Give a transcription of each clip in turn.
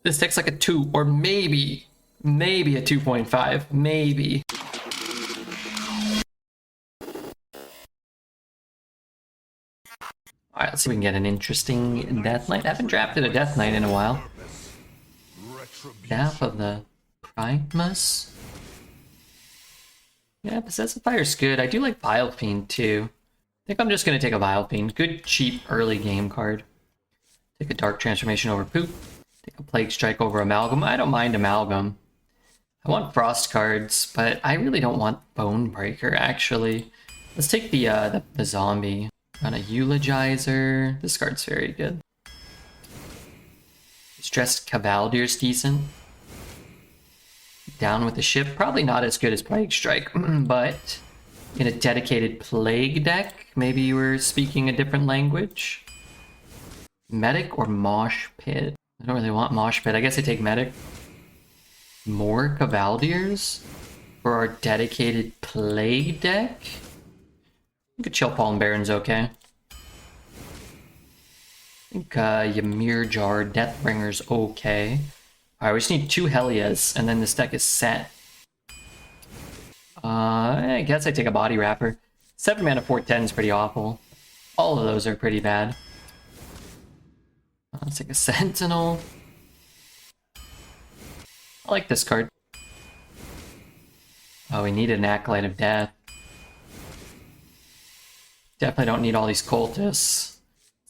This deck's like a 2 or maybe a 2.5. Maybe. Alright, let's see if we can get an interesting Death Knight. I haven't drafted a Death Knight in a while. Staff of the Primus. Yeah, Possessive Fire's good. I do like Vile Fiend too. I think I'm just gonna take a Vile Fiend. Good, cheap, early game card. Take a Dark Transformation over Poop. Take a Plague Strike over Amalgam. I don't mind Amalgam. I want Frost cards, but I really don't want Bonebreaker, actually. Let's take the zombie. On a Eulogizer. This card's very good. Stressed Cavaldier's decent. Down with the Ship. Probably not as good as Plague Strike, but in a dedicated Plague deck, maybe you were speaking a different language. Medic or Mosh Pit? I don't really want Mosh Pit. I guess I take Medic. More Cavaldiers for our dedicated Plague deck? I think a Chill Fallen Baron's okay. I think Ymir Jar Deathbringer's okay. Alright, we just need 2 Helias, and then this deck is set. I guess I take a Body Wrapper. 7 mana 4/10 is pretty awful. All of those are pretty bad. Let's take a Sentinel. I like this card. Oh, we need an Acolyte of Death. Definitely don't need all these cultists.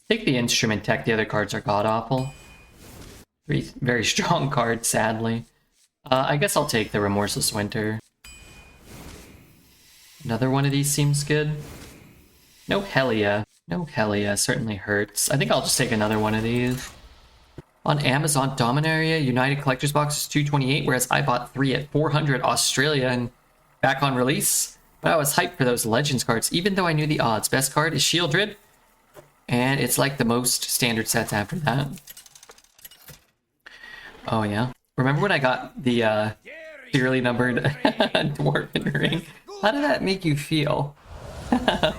Take the Instrument Tech, the other cards are god-awful. 3 very strong cards, sadly. I guess I'll take the Remorseless Winter. Another one of these seems good. No Helia. No Helia certainly hurts. I think I'll just take another one of these. On Amazon, Dominaria United Collector's Box is $228, whereas I bought 3 at 400 Australia and back on release. But I was hyped for those Legends cards, even though I knew the odds. Best card is Shieldred, and it's like the most standard sets after that. Oh yeah. Remember when I got the dearly numbered Dwarven Ring? How did that make you feel? How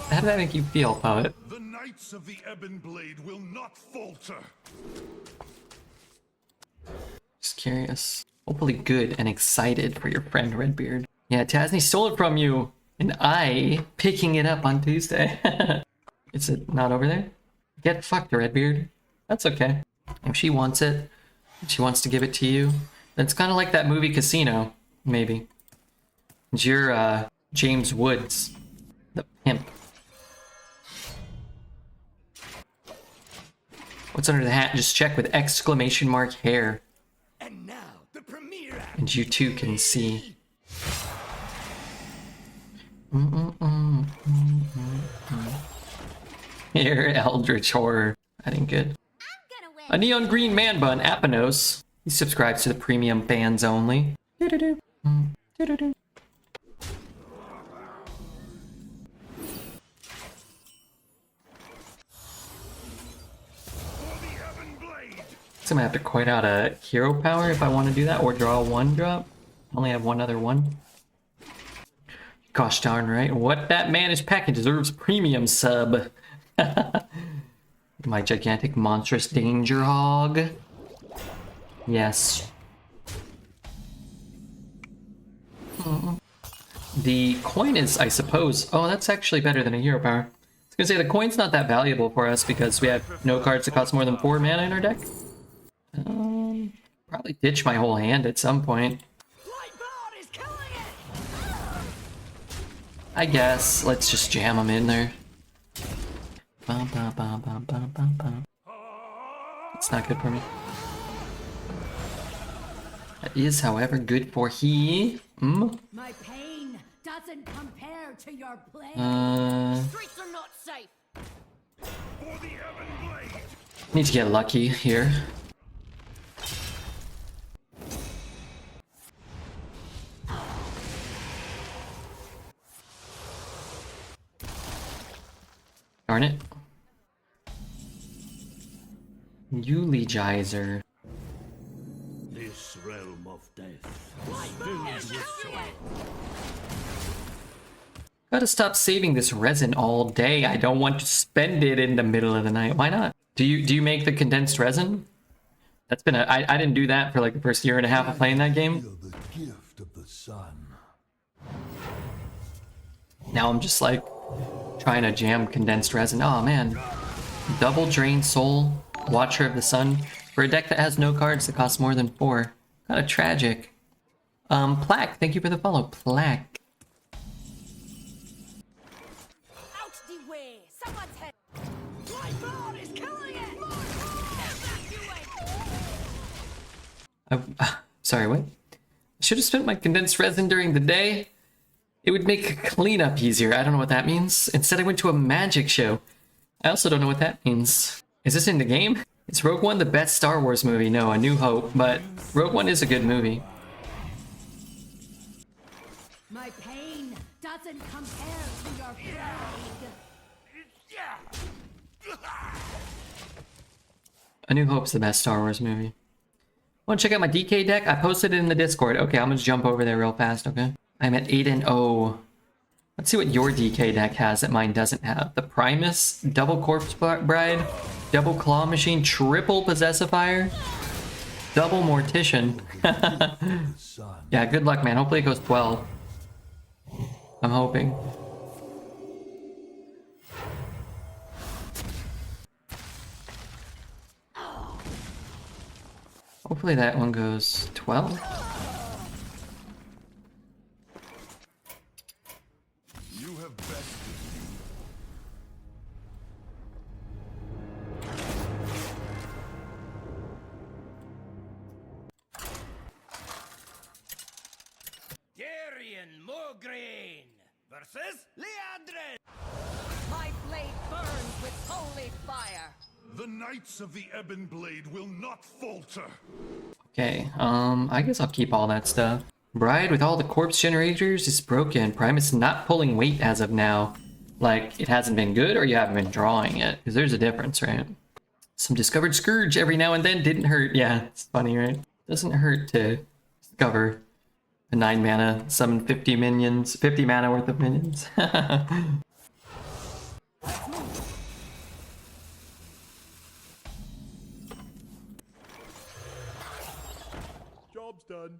did that make you feel, Poet? The Knights of the Ebon Blade will not falter. Just curious. Hopefully good and excited for your friend Redbeard. Yeah, Tasney stole it from you, and I picking it up on Tuesday. Is it not over there? Get fucked, Redbeard. That's okay. If she wants it, if she wants to give it to you, then it's kind of like that movie Casino, maybe. It's your James Woods, the pimp. What's under the hat? Just check with exclamation mark hair. And now the premiere. And you too can see. Here, Eldritch Horror. I think good. A Neon Green Man Bun, Apanos. He subscribes to the premium fans only. Do-do-do. Do-do-do. So I'm gonna have to quite out a hero power if I want to do that, or draw a 1-drop. I only have one other one. Gosh darn right. What that managed package deserves premium sub. My gigantic monstrous danger hog. Yes. The coin is, I suppose... Oh, that's actually better than a hero power. I was gonna say, the coin's not that valuable for us because we have no cards that cost more than 4 mana in our deck. Probably ditch my whole hand at some point. I guess. Let's just jam them in there. Bum, bum, bum, bum, bum, bum, bum. It's not good for me. That is, however, good for he. My pain doesn't compare to your blade. Streets are not safe. For the Ebon Blade. Need to get lucky here. Darn it. Eulogizer. This realm of death. Gotta stop saving this resin all day. I don't want to spend it in the middle of the night. Why not? Do you make the condensed resin? That's been I didn't do that for like the first year and a half of playing that game. Feel the gift of the sun. Now I'm just like trying to jam condensed resin. Oh man. Double Drain Soul, Watcher of the Sun. For a deck that has no cards that cost more than 4. Kind of tragic. Plaque, thank you for the follow. Plaque. Out the way! Someone's head! My blood is killing it! Evacuate! Sorry, what? I should have spent my condensed resin during the day. It would make cleanup easier. I don't know what that means. Instead, I went to a magic show. I also don't know what that means. Is this in the game? Is Rogue One the best Star Wars movie? No, A New Hope, but Rogue One is a good movie. My pain doesn't compare to your pride. A New Hope's the best Star Wars movie. Want to check out my DK deck? I posted it in the Discord. Okay, I'm gonna jump over there real fast, okay? I'm at 8-0. Let's see what your DK deck has that mine doesn't have. The Primus, double Corpse Bride, double Claw Machine, triple Possessifier, double Mortician. Yeah, good luck, man. Hopefully it goes 12. I'm hoping. Hopefully that one goes 12. You have bested me. Darian Mograine versus Leandre. My blade burns with holy fire. The Knights of the Ebon Blade will not falter. Okay, I guess I'll keep all that stuff. Bride with all the corpse generators is broken. Primus not pulling weight as of now. Like, it hasn't been good or you haven't been drawing it. Because there's a difference, right? Some discovered Scourge every now and then didn't hurt. Yeah, it's funny, right? Doesn't hurt to discover a 9 mana, summon 50 minions, 50 mana worth of minions. Job's done.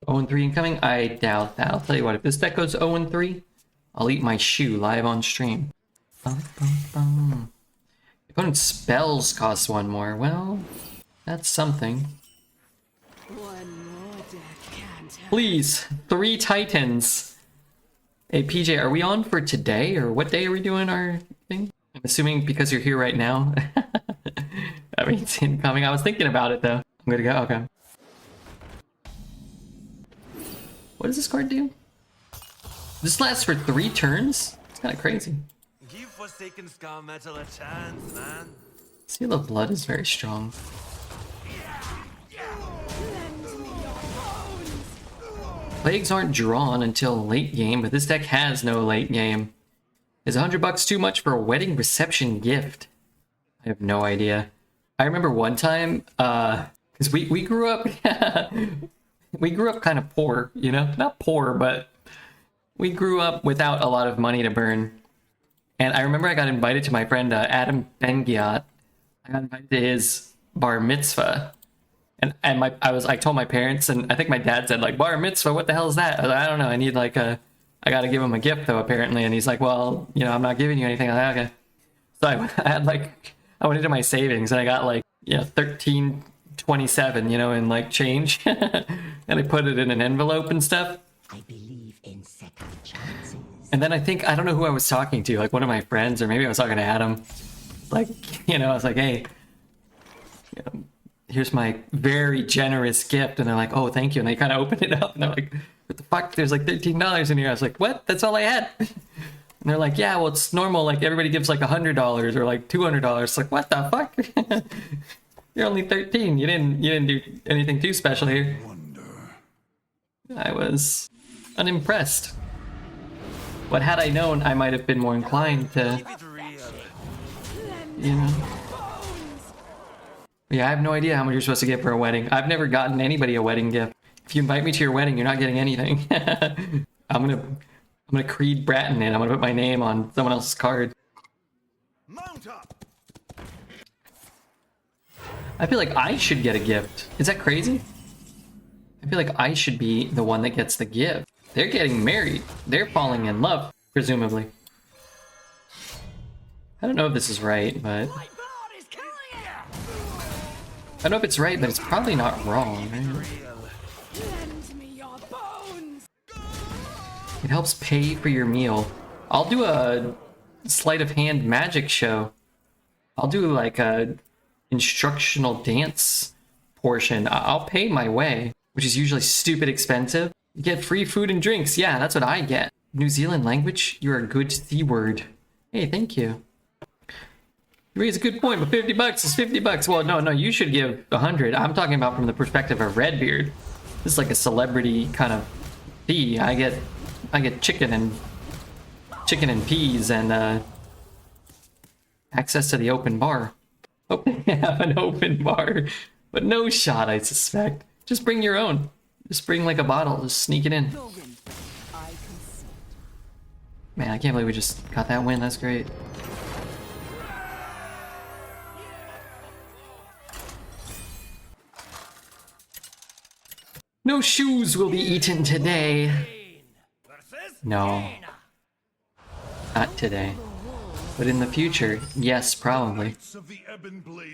0-3 incoming? I doubt that. I'll tell you what, if this deck goes 0-3, I'll eat my shoe live on stream. Bum, bum, bum. Opponent's spells cost 1 more. Well, that's something. One more deck can't help. Please, 3 Titans. Hey, PJ, are we on for today, or what day are we doing our thing? I'm assuming because you're here right now. That means incoming. I was thinking about it, though. I'm gonna go, okay. What does this card do? This lasts for 3 turns? It's kind of crazy. Give Forsaken Scar Metal a chance, man. Seal of Blood is very strong. Plagues aren't drawn until late game, but this deck has no late game. Is $100 too much for a wedding reception gift? I have no idea. I remember one time, because we grew up, we grew up kind of poor, you know? Not poor, but we grew up without a lot of money to burn. And I remember I got invited to my friend Adam Bengiat. I got invited to his bar mitzvah. And I told my parents, and I think my dad said, like, bar mitzvah, what the hell is that? I was like, I don't know, I need like I gotta give him a gift though, apparently. And he's like, well, you know, I'm not giving you anything. I was like, okay. So I had like, I went into my savings and I got like, you know, $13.27, you know, in like change. And I put it in an envelope and stuff. I believe in second chances. And then I don't know who I was talking to, like one of my friends, or maybe I was talking to Adam. Like, you know, I was like, hey, you know, here's my very generous gift. And they're like, oh, thank you. And they kind of opened it up and they're like, what the fuck? There's like $13 in here. I was like, what? That's all I had. And they're like, yeah, well, it's normal. Like everybody gives like $100 or like $200. It's like, what the fuck? You're only 13. You didn't do anything too special here. I was unimpressed. But had I known, I might have been more inclined to, Keep it real. you know. Yeah, I have no idea how much you're supposed to get for a wedding. I've never gotten anybody a wedding gift. If you invite me to your wedding, you're not getting anything. I'm gonna Creed Bratton it. I'm gonna put my name on someone else's card. Mount up. I feel like I should get a gift. Is that crazy? I feel like I should be the one that gets the gift. They're getting married. They're falling in love, presumably. I don't know if this is right, but... I don't know if it's right, but it's probably not wrong, right? It helps pay for your meal. I'll do a sleight of hand magic show. I'll do like a instructional dance portion. I'll pay my way, which is usually stupid expensive. You get free food and drinks. Yeah, that's what I get. New Zealand language, you're a good C-word. Hey, thank you. You raise a good point, but $50 is $50. Well, no, you should give 100. I'm talking about from the perspective of Redbeard. This is like a celebrity kind of fee. I get chicken and peas and access to the open bar. Hope they have an open bar, but no shot, I suspect. Just bring your own. Just bring like a bottle. Just sneak it in. Man, I can't believe we just got that win. That's great. No shoes will be eaten today. No. Not today. But in the future, yes, probably.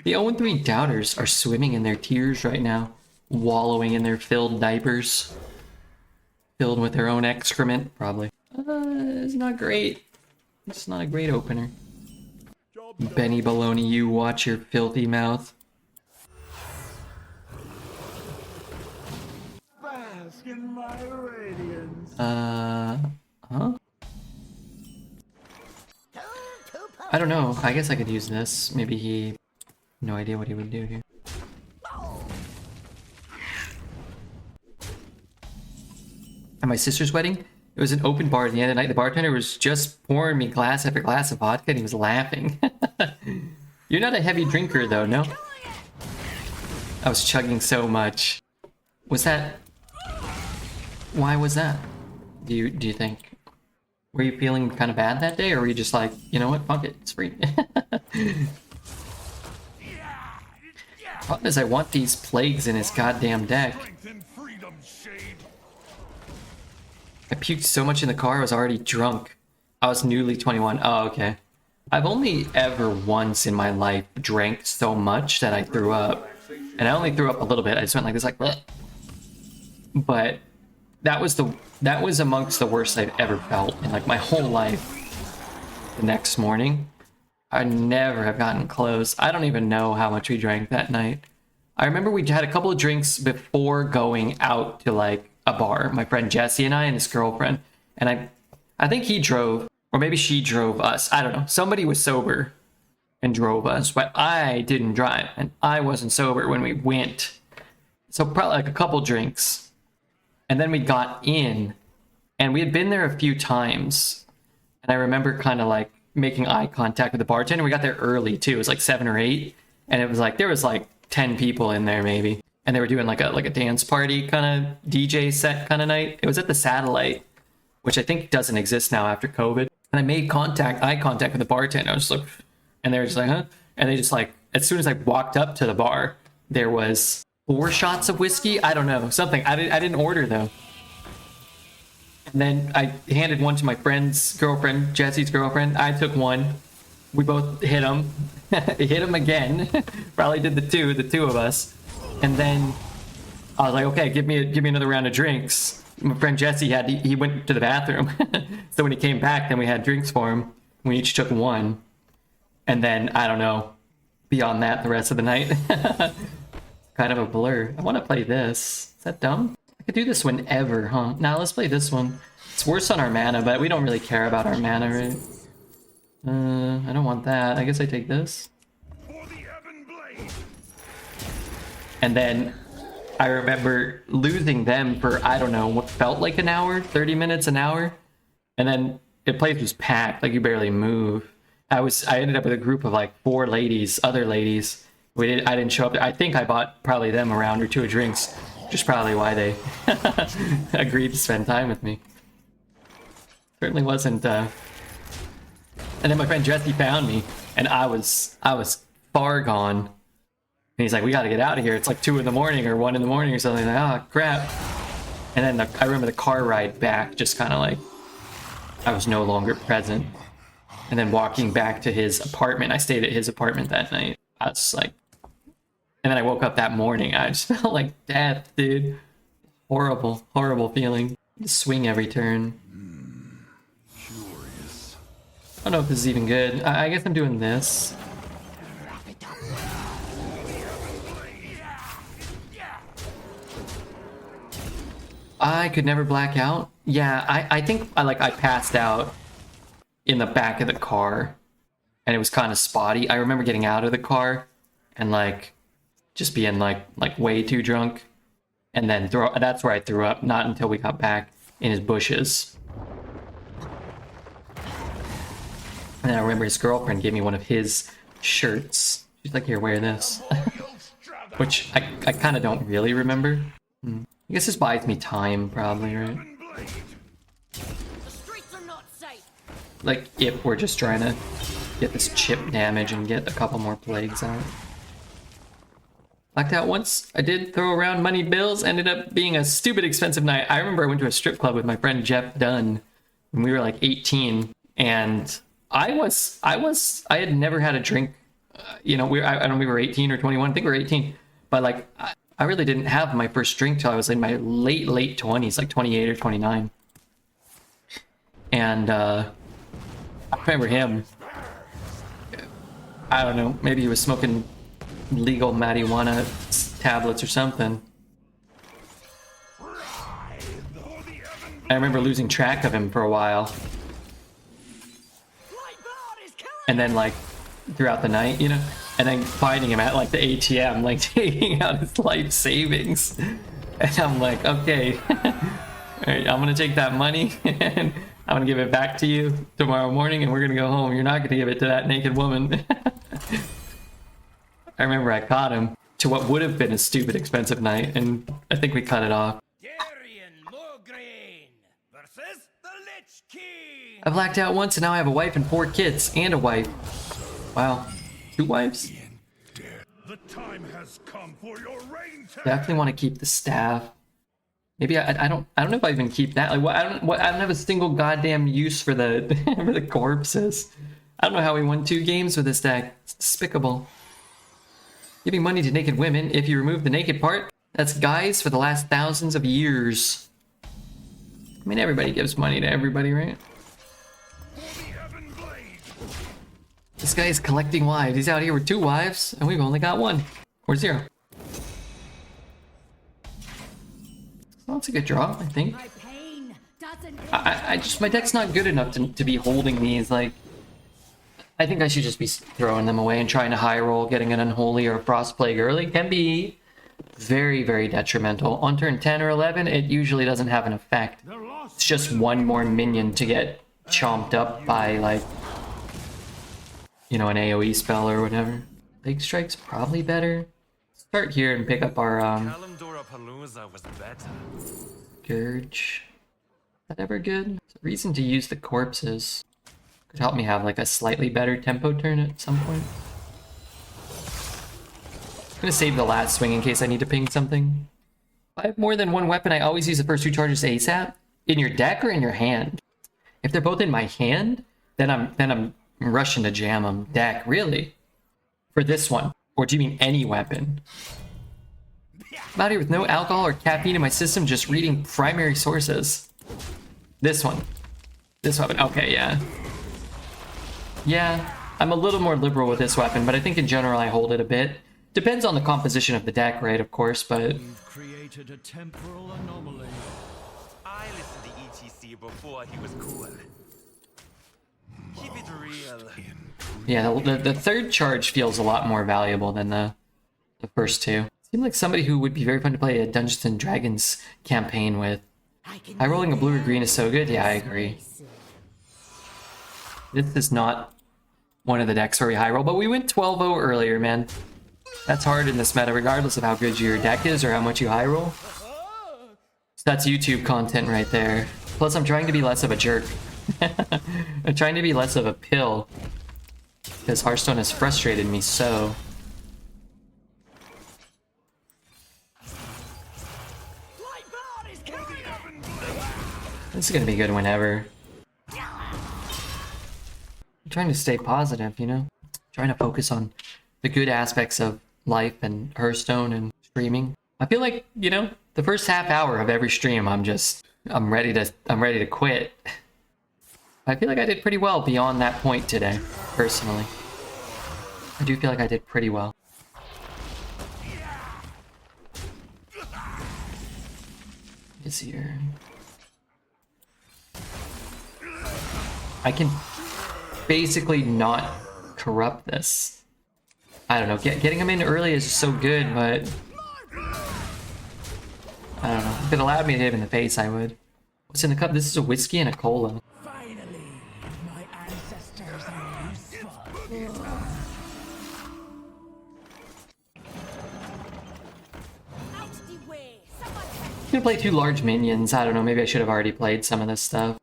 The 0-3 doubters are swimming in their tears right now, wallowing in their filled diapers. Filled with their own excrement, probably. It's not great. It's not a great opener. Benny Baloney, you watch your filthy mouth. Bask in my radiance. Huh? I don't know. I guess I could use this. Maybe he... No idea what he would do here. At my sister's wedding, it was an open bar at the end of the night. The bartender was just pouring me glass after glass of vodka and he was laughing. You're not a heavy drinker though, no? I was chugging so much. Was that... Why was that? Do you think? Were you feeling kind of bad that day, or were you just like, you know what, fuck it, it's free? Problem is, I want these plagues in his goddamn deck. I puked so much in the car, I was already drunk. I was newly 21. Oh, okay. I've only ever once in my life drank so much that I threw up. And I only threw up a little bit. I just went like this, like, bleh. But that was amongst the worst I've ever felt in like my whole life. The next morning, I never have gotten close. I don't even know how much we drank that night. I remember we had a couple of drinks before going out to like a bar. My friend Jesse and I and his girlfriend. And I think he drove, or maybe she drove us. I don't know. Somebody was sober and drove us, but I didn't drive and I wasn't sober when we went. So probably like a couple drinks. And then we got in and we had been there a few times. And I remember kind of like making eye contact with the bartender. We got there early too. It was like 7 or 8. And it was like, there was like 10 people in there maybe. And they were doing like a dance party kind of DJ set kind of night. It was at the Satellite, which I think doesn't exist now after COVID. And I made eye contact with the bartender. I was just like, and they were just like, huh? And they just like, as soon as I walked up to the bar, there was 4 shots of whiskey. I don't know, something. I didn't order though. And then I handed one to my friend's girlfriend, Jesse's girlfriend. I took one. We both hit him. Hit him again. Probably did the two of us. And then I was like, okay, give me another round of drinks. My friend Jesse he went to the bathroom. So when he came back, then we had drinks for him. We each took one. And then, I don't know, beyond that, the rest of the night. Kind of a blur. I want to play this. Is that dumb? I could do this whenever, huh? Now let's play this one. It's worse on our mana, but we don't really care about our mana, right? I don't want that. I guess I take this. And then I remember losing them for, I don't know, what felt like an hour, 30 minutes, an hour. And then the place was packed, like you barely move. I ended up with a group of like 4 ladies, other ladies. I didn't show up there. I think I bought probably them a round or 2 of drinks, which is probably why they agreed to spend time with me. Certainly wasn't, And then my friend Jesse found me, and I was far gone. And he's like, we gotta get out of here. It's like 2 in the morning or 1 in the morning or something. Like, oh, crap. And then I remember the car ride back, just kind of like, I was no longer present. And then walking back to his apartment, I stayed at his apartment that night. I was like, and then I woke up that morning. I just felt like death, dude. Horrible, horrible feeling. Just swing every turn. Curious. I don't know if this is even good. I guess I'm doing this. I could never black out. Yeah, I think I passed out in the back of the car, and it was kind of spotty. I remember getting out of the car and like just being like way too drunk, and then that's where I threw up. Not until we got back in his bushes. And then I remember his girlfriend gave me one of his shirts. She's like, here, wear this. Which I kind of don't really remember. I guess this buys me time, probably, right? The streets are not safe. Like, if we're just trying to get this chip damage and get a couple more plagues out. Blacked out once. I did throw around money bills. Ended up being a stupid expensive night. I remember I went to a strip club with my friend Jeff Dunn when we were like 18, and I had never had a drink. You know, I don't know, we were 18 or 21. I think we were 18, but like I really didn't have my first drink till I was in my late 20s, like 28 or 29. And I remember him. I don't know, maybe he was smoking legal marijuana tablets or something. I remember losing track of him for a while. And then like throughout the night, you know, and then finding him at like the ATM, like taking out his life savings. And I'm like, okay, all right, I'm gonna take that money and I'm gonna give it back to you tomorrow morning, and we're gonna go home. You're not gonna give it to that naked woman. I remember I caught him to what would have been a stupid expensive night, and I think we cut it off. I blacked out once, and now I have a wife and 4 kids and a wife. Wow, 2 wives? The time has come for your reign to Definitely want to keep the staff. Maybe I don't know if I even keep that. Like, I don't have a single goddamn use for the for the corpses. I don't know how we won 2 games with this deck. It's despicable. Giving money to naked women. If you remove the naked part, that's guys for the last thousands of years. I mean, everybody gives money to everybody, right? This guy is collecting wives. He's out here with 2 wives, and we've only got 1 or 0. Well, that's a good draw, I think. My pain doesn't I just, my deck's not good enough to be holding these. Like, I think I should just be throwing them away and trying to high roll. Getting an Unholy or a Frost Plague early can be very, very detrimental. On turn 10 or 11, it usually doesn't have an effect. It's just 1 more minion to get chomped up by, like, you know, an AoE spell or whatever. Big Strike's probably better. Start here and pick up our Palooza was better. Gurge. Is that ever good? It's a reason to use the corpses. Could help me have like a slightly better tempo turn at some point. I'm gonna save the last swing in case I need to ping something. If I have more than 1 weapon, I always use the first 2 charges ASAP. In your deck or in your hand? If they're both in my hand, then I'm rushing to jam them. Deck, really? For this one? Or do you mean any weapon? I'm out here with no alcohol or caffeine in my system, just reading primary sources. This one. This weapon. Okay, yeah. Yeah, I'm a little more liberal with this weapon, but I think in general I hold it a bit. Depends on the composition of the deck, right, of course, but... You've created a temporal anomaly. I listened to ETC before he was cool. Keep it real. Yeah, the 3rd charge feels a lot more valuable than the first 2. Seemed like somebody who would be very fun to play a Dungeons and Dragons campaign with. High rolling a blue or green is so good. Yeah, I agree. This is not one of the decks where we high roll, but we went 12-0 earlier, man. That's hard in this meta, regardless of how good your deck is or how much you high roll. So that's YouTube content right there. Plus, I'm trying to be less of a jerk. I'm trying to be less of a pill. Because Hearthstone has frustrated me so. This is gonna be good whenever. I'm trying to stay positive, you know? Trying to focus on the good aspects of life and Hearthstone and streaming. I feel like, you know, the first half hour of every stream, I'm ready to quit. I feel like I did pretty well beyond that point today, personally. I do feel like I did pretty well. It's here. I can basically not corrupt this. I don't know, getting him in early is so good, but I don't know. If it allowed me to hit him in the face, I would. What's in the cup? This is a whiskey and a cola. Finally, my ancestors are useful. Out the way! Someone I'm gonna play 2 large minions. I don't know, maybe I should have already played some of this stuff.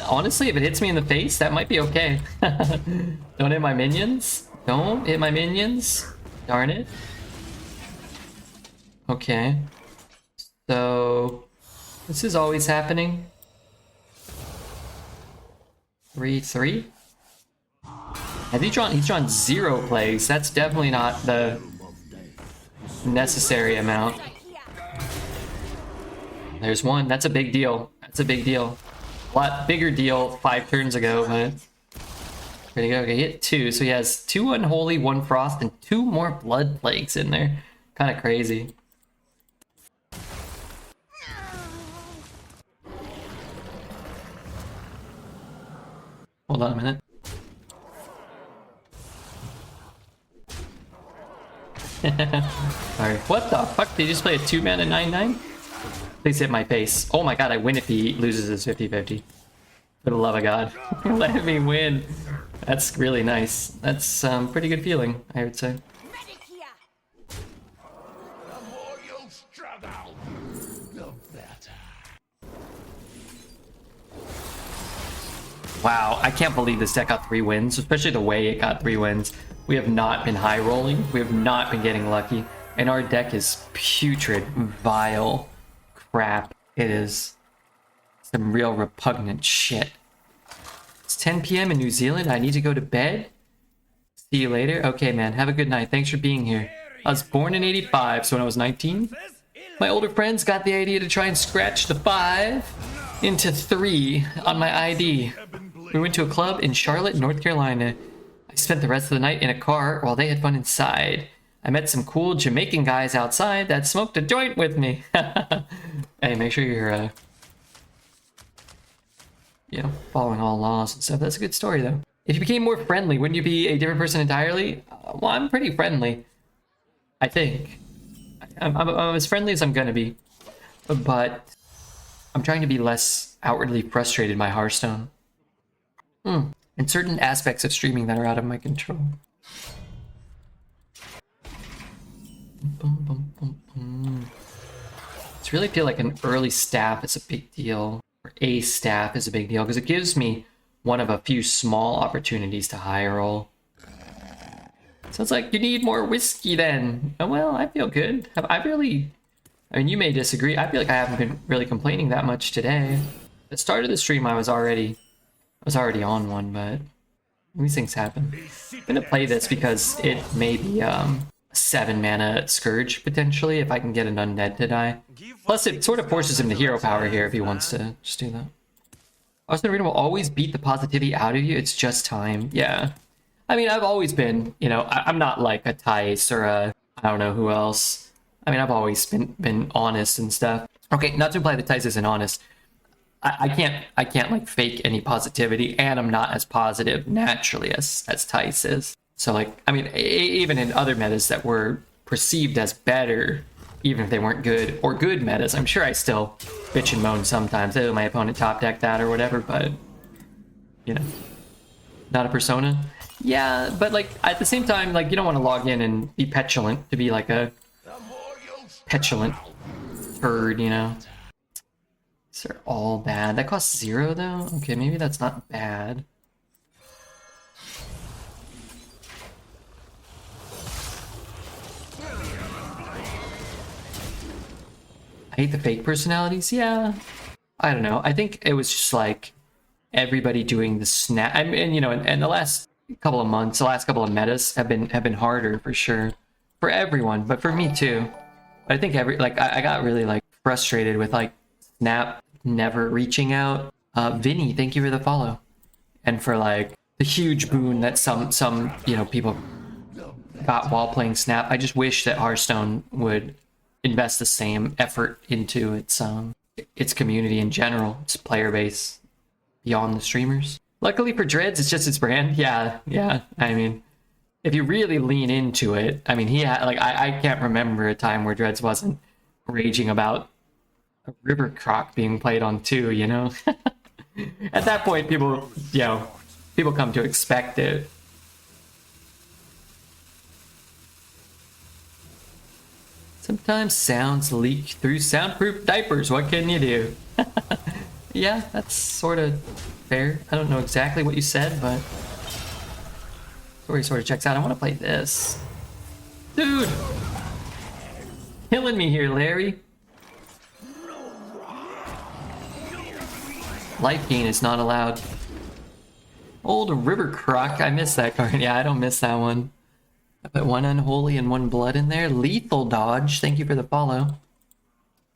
Honestly, if it hits me in the face, that might be okay. Don't hit my minions. Don't hit my minions. Darn it. Okay. So, this is always happening. 3/3. Have he's drawn 0 plagues. That's definitely not the necessary amount. There's 1. That's a big deal. That's a big deal. A lot bigger deal 5 turns ago, but there you go. Okay, hit 2. So he has 2 unholy, 1 frost, and 2 more blood plagues in there. Kind of crazy. Hold on a minute. Sorry. What the fuck? Did you just play a 2-mana 9/9? Please hit my face. Oh my god, I win if he loses his 50-50. For the love of God. Let me win. That's really nice. That's pretty good feeling, I would say. medic here! The more you struggle, the better. Wow, I can't believe this deck got 3 wins, especially the way it got 3 wins. We have not been high rolling. We have not been getting lucky. And our deck is putrid, vile crap. It is some real repugnant shit. It's 10 p.m. in New Zealand. I need to go to bed. See you later. Okay, man. Have a good night. Thanks for being here. I was born in 85, so when I was 19, my older friends got the idea to try and scratch the 5 into 3 on my ID. We went to a club in Charlotte, North Carolina. I spent the rest of the night in a car while they had fun inside. I met some cool Jamaican guys outside that smoked a joint with me. Hey, make sure you're, you know, following all laws and stuff. That's a good story, though. If you became more friendly, wouldn't you be a different person entirely? Well, I'm pretty friendly. I think. I'm as friendly as I'm gonna be. But I'm trying to be less outwardly frustrated by Hearthstone. And certain aspects of streaming that are out of my control. I really feel like an early staff is a big deal, or a staff is a big deal, because it gives me one of a few small opportunities to high roll. So it's like, you need more whiskey then. Oh, well, I feel good. I mean, you may disagree. I feel like I haven't been really complaining that much today. At the start of the stream, I was already on one, but these things happen. I'm gonna play this because it may be 7 mana Scourge potentially if I can get an undead to die. Plus, it sort of forces him to hero power here if he wants to just do that. Austin Arena will always beat the positivity out of you. It's just time. Yeah. I mean, I've always been, you know, I'm not like a Tice or a, I don't know who else. I mean, I've always been honest and stuff. Okay, not to imply that Tice isn't honest. I can't like fake any positivity, and I'm not as positive naturally as Tice is. So like, I mean, even in other metas that were perceived as better, even if they weren't good or good metas, I'm sure I still bitch and moan sometimes. Oh, my opponent top decked that or whatever, but you know, not a persona. Yeah, but like at the same time, like you don't want to log in and be petulant to be like a petulant turd, you know. These are all bad. That costs 0 though? Okay, maybe that's not bad. I I hate the fake personalities. Yeah, I don't know. I think it was just like everybody doing the snap. I mean, you know, and the last couple of months, the last couple of metas have been harder for sure for everyone, but for me too. But I think I got really like frustrated with like Snap never reaching out. Vinny, thank you for the follow, and for like the huge boon that some you know people got while playing Snap. I just wish that Hearthstone would invest the same effort into its community in general, its player base beyond the streamers. Luckily for Dreads, it's just its brand. Yeah. I mean, if you really lean into it, I mean, he had like I can't remember a time where Dreads wasn't raging about a river croc being played on 2, you know? At that point, people come to expect it. Sometimes sounds leak through soundproof diapers. What can you do? Yeah, that's sort of fair. I don't know exactly what you said, but story sort of checks out. I want to play this. Dude! Killing me here, Larry. Life gain is not allowed. Old River Croc. I miss that card. Yeah, I don't miss that one. I put one Unholy and one Blood in there. Lethal Dodge. Thank you for the follow.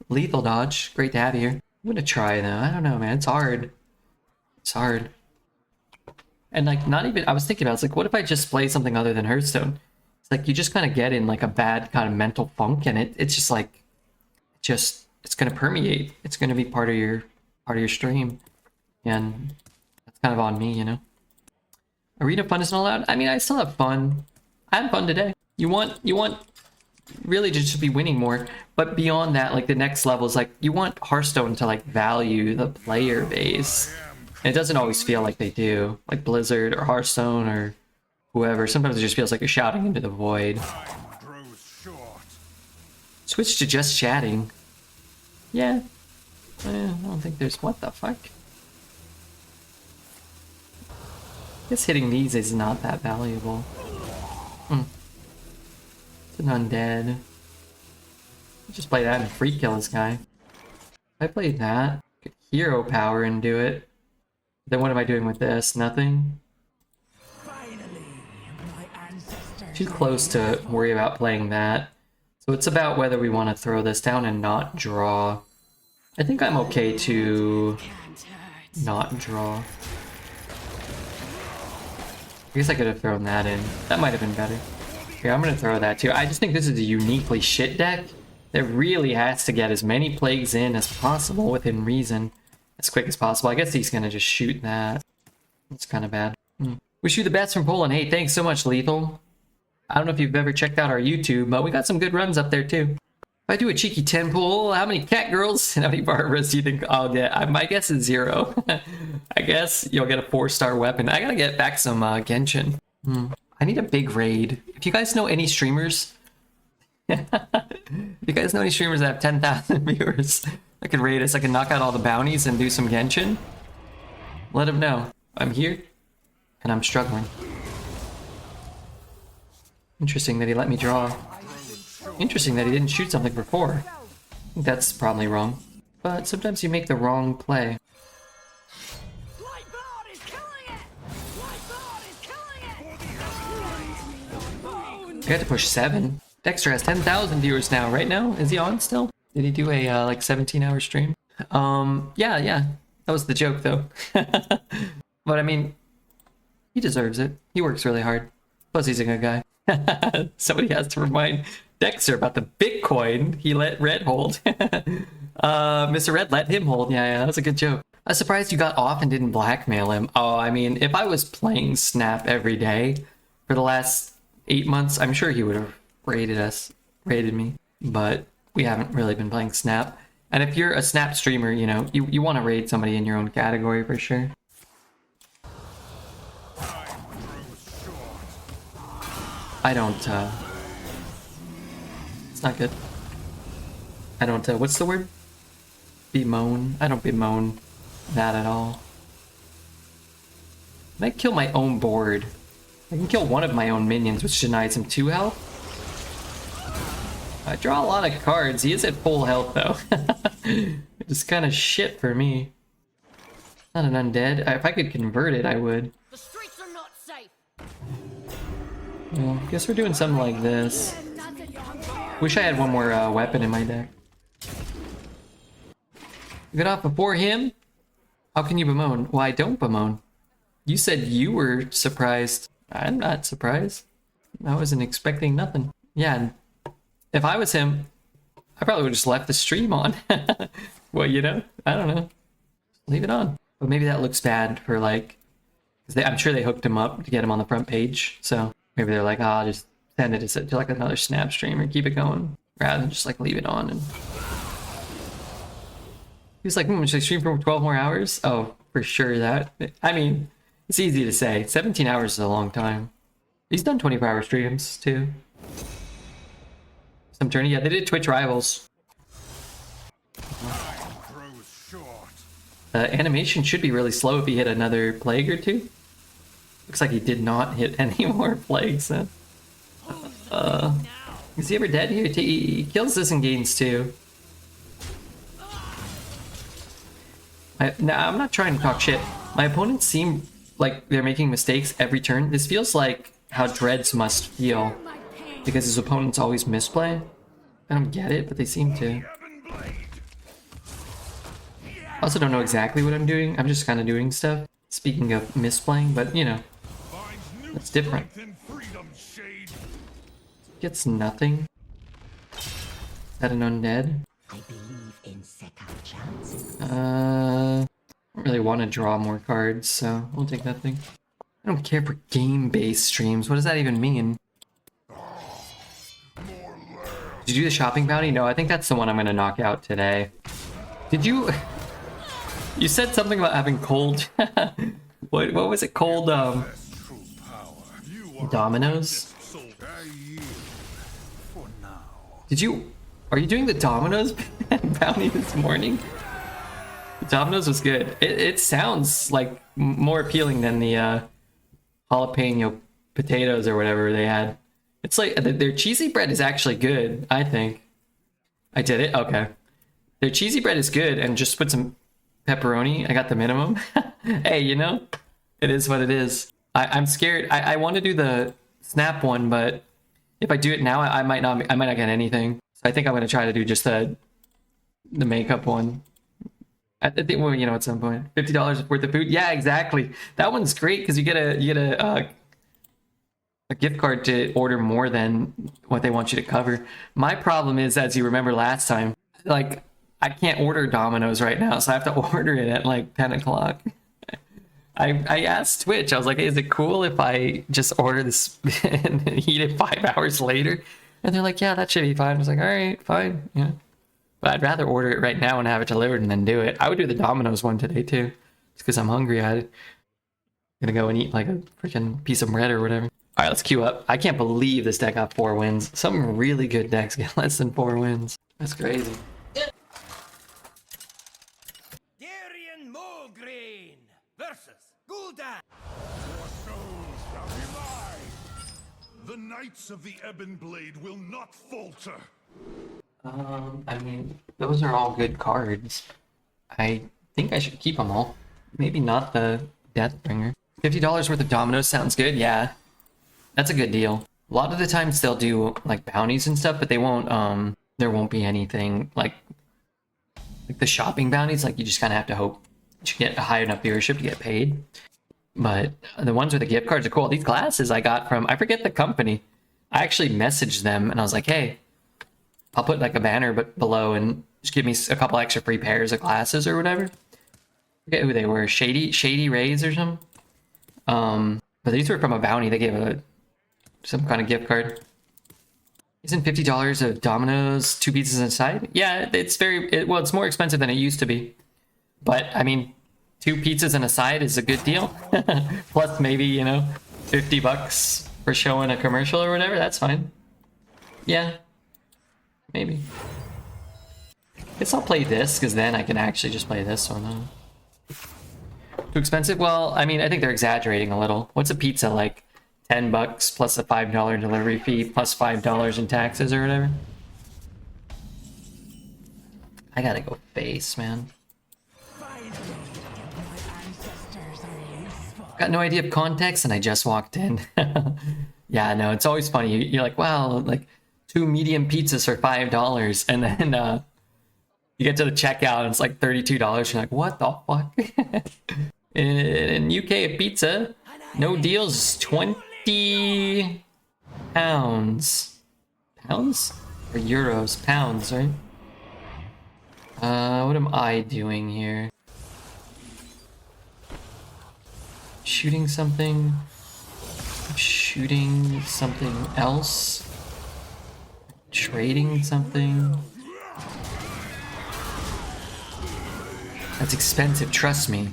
Lethal Dodge. Great to have you here. I'm gonna try though. I don't know, man. It's hard. It's hard. And like, not even, I was thinking about, it's like, what if I just play something other than Hearthstone? It's like, you just kind of get in like a bad kind of mental funk, and it's just like, it's gonna permeate. It's gonna be part of your stream. And that's kind of on me, you know? Arena fun isn't allowed? I mean, I still have fun. I had fun today. You want really to just be winning more, but beyond that, like the next level is like, you want Hearthstone to like value the player base. And it doesn't always feel like they do, like Blizzard or Hearthstone or whoever. Sometimes it just feels like you're shouting into the void. Switch to just chatting. Yeah. I don't think there's, what the fuck? I guess hitting these is not that valuable. It's an undead. Just play that and free kill this guy. If I played that, get hero power and do it. Then what am I doing with this? Nothing? Too close to worry about playing that. So it's about whether we want to throw this down and not draw. I think I'm okay to not draw. I guess I could have thrown that in. That might have been better. Yeah, I'm gonna throw that too. I just think this is a uniquely shit deck that really has to get as many plagues in as possible within reason, as quick as possible. I guess he's gonna just shoot that. That's kind of bad. Wish you the best from Poland. Hey, thanks so much, Lethal. I don't know if you've ever checked out our YouTube, but we got some good runs up there too. If I do a cheeky 10 pull, how many cat girls and how many Barbaras do you think I'll get? My guess is 0. I guess you'll get a 4-star weapon. I gotta get back some Genshin. I need a big raid. If you guys know any streamers, if you guys know any streamers that have 10,000 viewers, I could raid us. I can knock out all the bounties and do some Genshin. Let them know. I'm here, and I'm struggling. Interesting that he let me draw. Interesting that he didn't shoot something for 4. I think that's probably wrong. But sometimes you make the wrong play. I got to push 7. Dexter has 10,000 viewers now. Right now? Is he on still? Did he do a like 17-hour stream? Yeah. That was the joke though. But I mean, he deserves it. He works really hard. Plus he's a good guy. Somebody has to remind Dexter about the Bitcoin he let Red hold. Mr. Red let him hold. Yeah, that was a good joke. I was surprised you got off and didn't blackmail him. Oh, I mean, if I was playing Snap every day for the last 8 months, I'm sure he would have raided me. But we haven't really been playing Snap. And if you're a Snap streamer, you know, you want to raid somebody in your own category for sure. I don't, it's not good. I don't, what's the word? Bemoan? I don't bemoan that at all. Can I kill my own board? I can kill one of my own minions, which denies him 2 health. I draw a lot of cards. He is at full health though. It's kind of shit for me. Not an undead. If I could convert it, I would. The streets are not safe. Well, guess we're doing something like this. Wish I had one more weapon in my deck. Get off before him? How can you bemoan? Well, I don't bemoan. You said you were surprised. I'm not surprised. I wasn't expecting nothing. Yeah, and if I was him, I probably would just left the stream on. Well, you know, I don't know. Leave it on. But maybe that looks bad for like, because I'm sure they hooked him up to get him on the front page. So maybe they're like, oh, just send it to like another snap stream or keep it going rather than just like leave it on. And he was like, should I stream for 12 more hours? Oh, for sure that. I mean, it's easy to say. 17 hours is a long time. He's done 24-hour streams too. Some tourney, yeah, they did Twitch Rivals. Animation should be really slow if he hit another plague or two. Looks like he did not hit any more plagues then. Is he ever dead here? He kills this and gains too. Now, I'm not trying to talk shit. My opponents seem like they're making mistakes every turn. This feels like how Dreads must feel. Because his opponents always misplay. I don't get it, but they seem to. I also don't know exactly what I'm doing. I'm just kind of doing stuff. Speaking of misplaying, but you know, that's different. Gets nothing. Is that an undead? I believe in second chances. I don't really want to draw more cards, so we'll take that thing. I don't care for game-based streams. What does that even mean? Did you do the shopping bounty? No, I think that's the one I'm gonna knock out today. Did you? You said something about having cold. What was it? Cold dominoes? Did you? Are you doing the Domino's bounty this morning? Domino's was good. It sounds like more appealing than the jalapeno potatoes or whatever they had. It's like their cheesy bread is actually good, I think. I did it? Okay. Their cheesy bread is good, and just put some pepperoni. I got the minimum. Hey, you know, it is what it is. I'm scared. I want to do the snap one, but if I do it now, I might not get anything. So I think I'm gonna try to do just the makeup one. I think, well, you know, at some point, $50 worth of food. Yeah, exactly. That one's great because you get a gift card to order more than what they want you to cover. My problem is, as you remember last time, like I can't order Domino's right now, so I have to order it at like 10 o'clock. I asked Twitch, I was like, hey, is it cool if I just order this and eat it 5 hours later? And they're like, yeah, that should be fine. I was like, all right, fine, yeah. But I'd rather order it right now and have it delivered and then do it. I would do the Domino's one today too, just because I'm hungry at it. I'm gonna go and eat like a freaking piece of bread or whatever. All right, let's queue up. I can't believe this deck got 4 wins. Some really good decks get less than 4 wins. That's crazy. Darian Mogreen versus Gul'dan. Your souls shall be mine. The Knights of the Ebon Blade will not falter. I mean, those are all good cards. I think I should keep them all. Maybe not the Deathbringer. $50 worth of Dominoes sounds good, yeah. That's a good deal. A lot of the times they'll do like bounties and stuff, but they won't, there won't be anything like the shopping bounties. Like you just kind of have to hope to get a high enough viewership to get paid. But the ones with the gift cards are cool. These glasses I got from, I forget the company. I actually messaged them and I was like, hey, I'll put like a banner but below and just give me a couple extra free pairs of glasses or whatever. I forget who they were. Shady Rays or something. But these were from a bounty. They gave some kind of gift card. Isn't $50 of Domino's 2 pizzas inside? Yeah, it's well, it's more expensive than it used to be. But I mean, 2 pizzas and a side is a good deal. Plus maybe, you know, $50 for showing a commercial or whatever. That's fine. Yeah, maybe. Guess I'll play this because then I can actually just play this one. Too expensive? Well, I mean, I think they're exaggerating a little. What's a pizza like? $10 plus a $5 delivery fee plus $5 in taxes or whatever. I gotta go face, man. Got no idea of context, and I just walked in. Yeah, no, it's always funny. You're like, wow, like 2 medium pizzas for $5, and then you get to the checkout and it's like $32. You're like, what the fuck? In UK, a pizza, no deals, 20 pounds. Pounds? Or euros? Pounds, right? What am I doing here? Shooting something? Shooting something else? Trading something? That's expensive, trust me.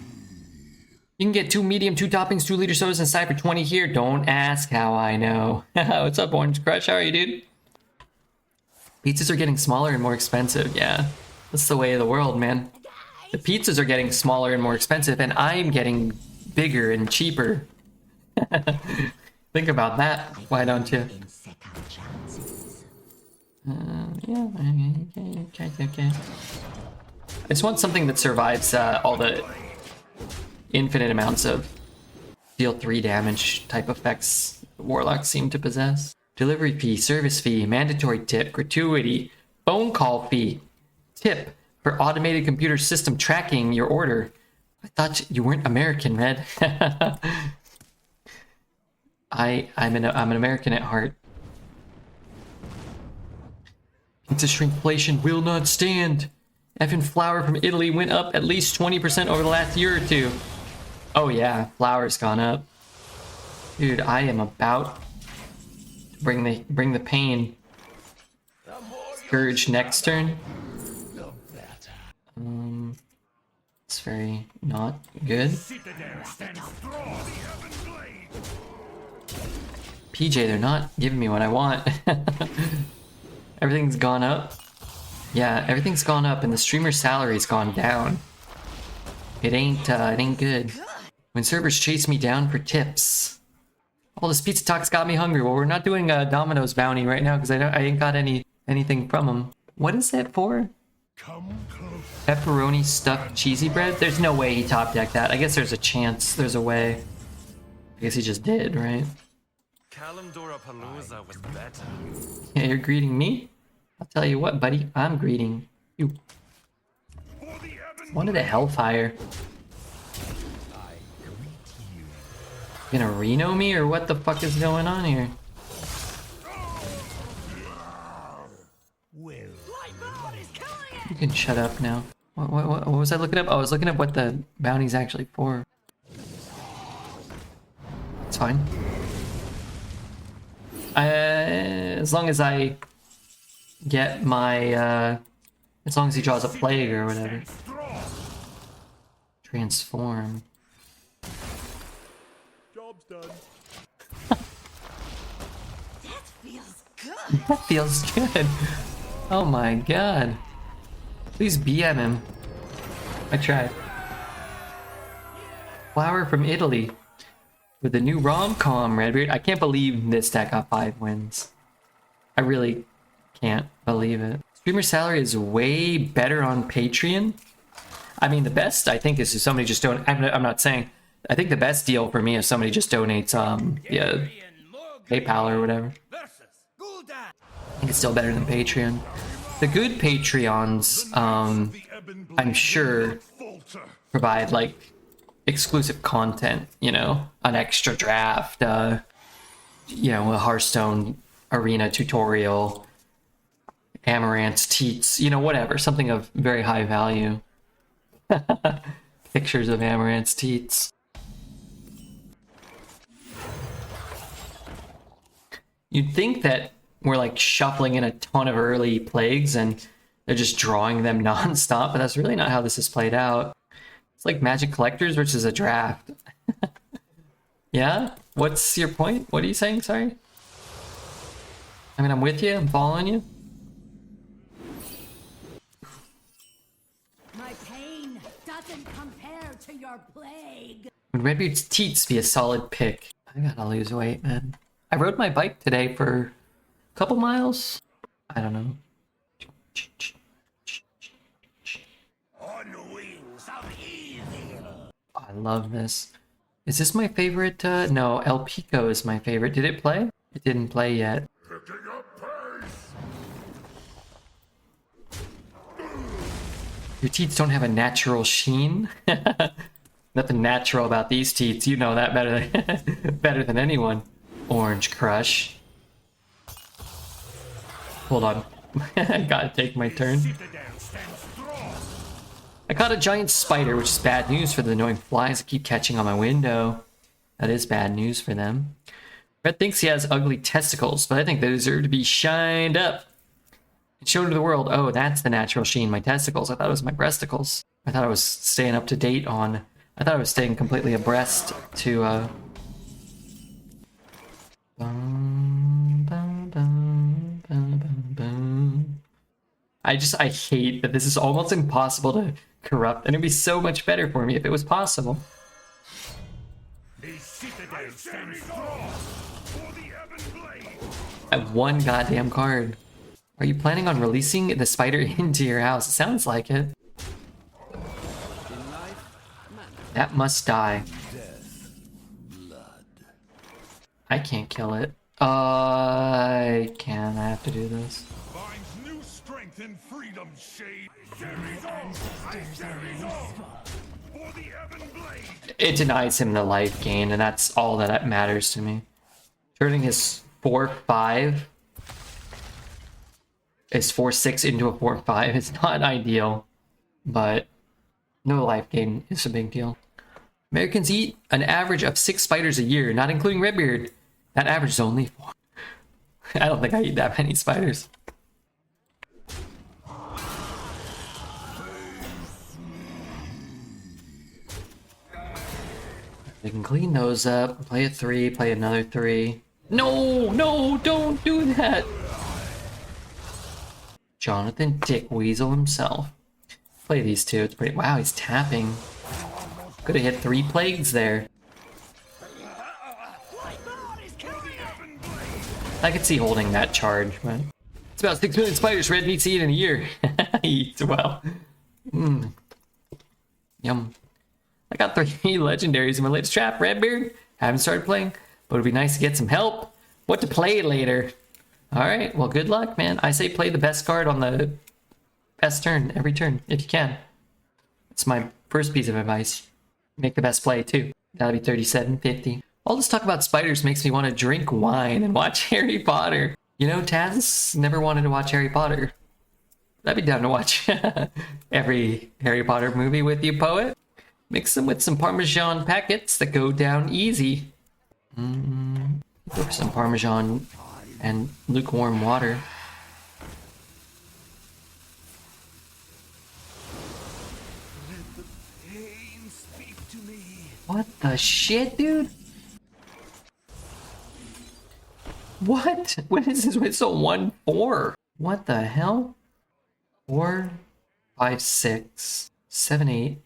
You can get 2 medium, 2 toppings, 2-liter sodas inside for 20 here. Don't ask how I know. What's up, Orange Crush? How are you, dude? Pizzas are getting smaller and more expensive. Yeah, that's the way of the world, man. The pizzas are getting smaller and more expensive, and I'm getting bigger and cheaper. Think about that. Why don't you? In second chances. Yeah, okay. I just want something that survives all the infinite amounts of deal 3 damage type effects warlocks seem to possess. Delivery fee, service fee, mandatory tip, gratuity, phone call fee, tip for automated computer system tracking your order. I thought you weren't American, Red. I'm an American at heart. Pizza shrinkflation will not stand. Effing flour from Italy went up at least 20% over the last year or two. Oh yeah, flour's gone up. Dude, I am about to bring the pain. Scourge next turn. It's very not good. PJ, they're not giving me what I want. Everything's gone up. Yeah, everything's gone up, and the streamer's salary's gone down. It ain't good. When servers chase me down for tips. All this pizza talk's got me hungry. Well, we're not doing a Domino's bounty right now because I ain't got anything from them. What is that for? Pepperoni stuffed cheesy bread? There's no way he top decked that. I guess there's a chance. There's a way. I guess he just did, right? Kalimdora Palooza was better. Yeah, you're greeting me? I'll tell you what, buddy. I'm greeting you. One of the Hellfire. You gonna Reno me, or what the fuck is going on here? You can shut up now. What was I looking up? Oh, I was looking up what the bounty's actually for. It's fine. As long as I get my, as long as he draws a plague or whatever. Transform. Job's done. That feels good. That feels good. Oh my god. Please BM him. I tried. Flower from Italy. With the new rom-com, Redbeard. I can't believe this deck got 5 wins. I really can't believe it. Streamer salary is way better on Patreon. I mean, the best, I think, is if somebody just don't... I'm not saying... I think the best deal for me is somebody just donates, yeah, PayPal or whatever. I think it's still better than Patreon. The good Patreons, I'm sure, provide, like, exclusive content, you know, an extra draft, you know, a Hearthstone arena tutorial, Amaranth's teats, you know, whatever, something of very high value. Pictures of Amaranth's teats. You'd think that we're like shuffling in a ton of early plagues and they're just drawing them non-stop, but that's really not how this is played out. It's like Magic Collectors versus a draft. Yeah? What's your point? What are you saying? Sorry? I mean, I'm with you. I'm following you. My pain doesn't compare to your plague. Would Redbeard's teats be a solid pick? I gotta lose weight, man. I rode my bike today for a couple miles. I don't know. I love this. Is this my favorite? No, El Pico is my favorite. Did it play? It didn't play yet. Picking up pace. Your teeth don't have a natural sheen. Nothing natural about these teeth. You know that better than, better than anyone. Orange Crush. Hold on. I gotta take my turn. I caught a giant spider, which is bad news for the annoying flies that keep catching on my window. That is bad news for them. Red thinks he has ugly testicles, but I think those are to be shined up and shown to the world. Oh, that's the natural sheen, my testicles. I thought it was my breasticles. I thought I was staying up to date on... I thought I was staying completely abreast to, I hate that this is almost impossible to corrupt, and it'd be so much better for me if it was possible. I have one goddamn card. Are you planning on releasing the spider into your house? It sounds like it. That must die. I can't kill it. I can. I have to do this. Finds new strength in freedom's shade. For the Ebon Blade. It denies him the life gain, and that's all that matters to me. Turning his 4/5, his 4/6 into a 4/5 is not ideal, but no life gain is a big deal. Americans eat an average of 6 spiders a year, not including Redbeard. That average is only 4. I don't think I eat that many spiders. We can clean those up, play a 3, play another 3. No, no, don't do that. Jonathan Dick Weasel himself. Play these two, it's pretty, wow, he's tapping. Could have hit 3 plagues there. I could see holding that charge, but... It's about 6 million spiders Red needs to eat in a year. He eats well. Yum. I got 3 legendaries in my latest trap, Redbeard. Haven't started playing, but it'd be nice to get some help. What to play later? Alright, well good luck, man. I say play the best card on the best turn, every turn, if you can. That's my first piece of advice. Make the best play, too. That'll be 37.50. All this talk about spiders makes me want to drink wine and watch Harry Potter. You know, Taz never wanted to watch Harry Potter. I'd be down to watch every Harry Potter movie with you, poet. Mix them with some Parmesan packets that go down easy. Go for some Parmesan and lukewarm water. Let the pain speak to me. What the shit, dude? What? When is this whistle 1-4? What the hell? 4, 5, 6, 7, 8,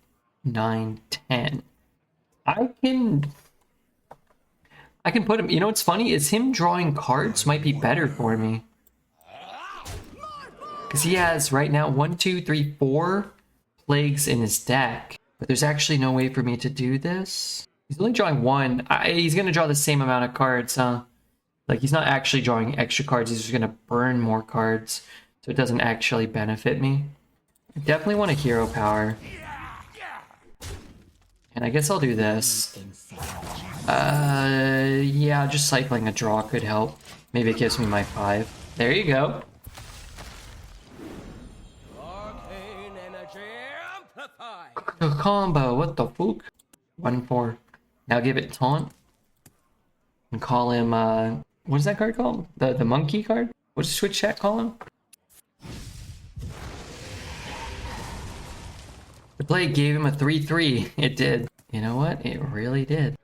9, 10. I can put him, you know what's funny is him drawing cards might be better for me. Because he has right now 1, 2, 3, 4 plagues in his deck. But there's actually no way for me to do this. He's only drawing 1. He's going to draw the same amount of cards, huh? Like, he's not actually drawing extra cards. He's just going to burn more cards. So it doesn't actually benefit me. I definitely want a hero power. And I guess I'll do this. Yeah, just cycling a draw could help. Maybe it gives me my 5. There you go. The combo, what the fuck? 1-4. Now give it taunt. And call him, what is that card called? The monkey card? What does Twitch chat call him? The play gave him a 3-3. It did. You know what? It really did.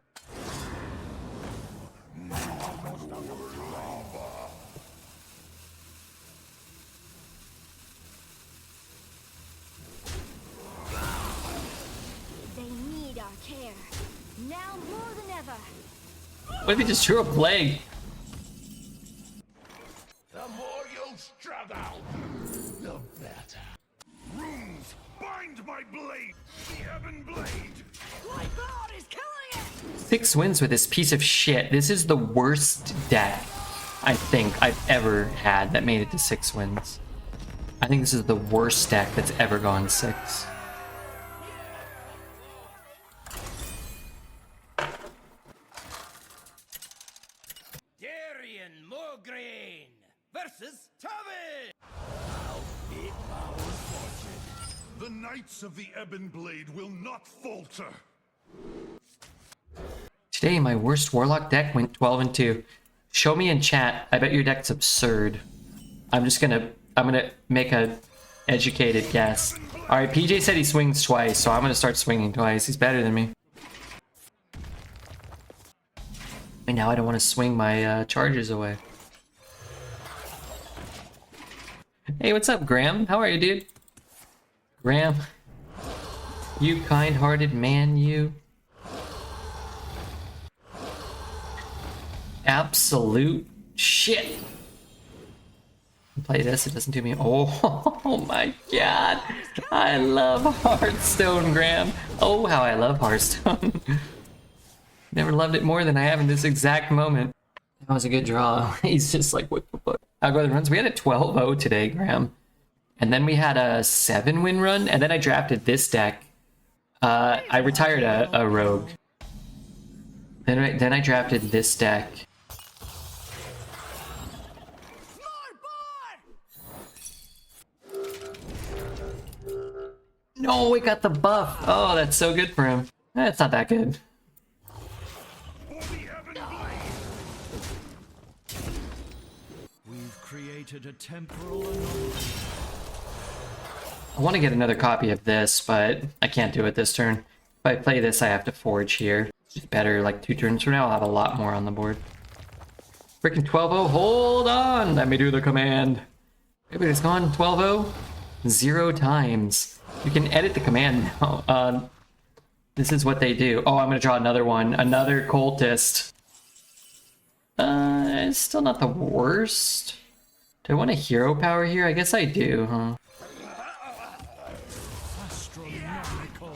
They need our care. Now more than ever. What if he just drew a plague? The more you struggle, the better. Runes, bind my blade. The Ebon Blade. Like 6 wins with this piece of shit. This is the worst deck I think I've ever had that made it to 6 wins. I think this is the worst deck that's ever gone 6. Darian Mograine versus Tommy. The Knights of the Ebon Blade will not falter. Today, my worst Warlock deck went 12-2. Show me in chat. I bet your deck's absurd. I'm gonna make a educated guess. All right, PJ said he swings twice, so I'm gonna start swinging twice. He's better than me. And now I don't want to swing my charges away. Hey, what's up, Graham? How are you, dude? Graham, you kind-hearted man, you. Absolute shit. Play this, it doesn't do me. Oh my god. I love Hearthstone, Graham. Oh, how I love Hearthstone. Never loved it more than I have in this exact moment. That was a good draw. He's just like, what the fuck? I'll go to the runs. We had a 12-0 today, Graham. And then we had a 7-win run, and then I drafted this deck. I retired a rogue. Then I drafted this deck. No, we got the buff. Oh, that's so good for him. That's not that good. We've created a temporal anomaly. I want to get another copy of this, but I can't do it this turn. If I play this, I have to forge here. It's better like 2 turns from now. I'll have a lot more on the board. Freaking 12-0. Hold on. Let me do the command. Everybody's gone 12-0. 0 times. You can edit the command now. This is what they do. Oh, I'm going to draw another one. Another cultist. It's still not the worst. Do I want a hero power here? I guess I do, huh? Astronomical.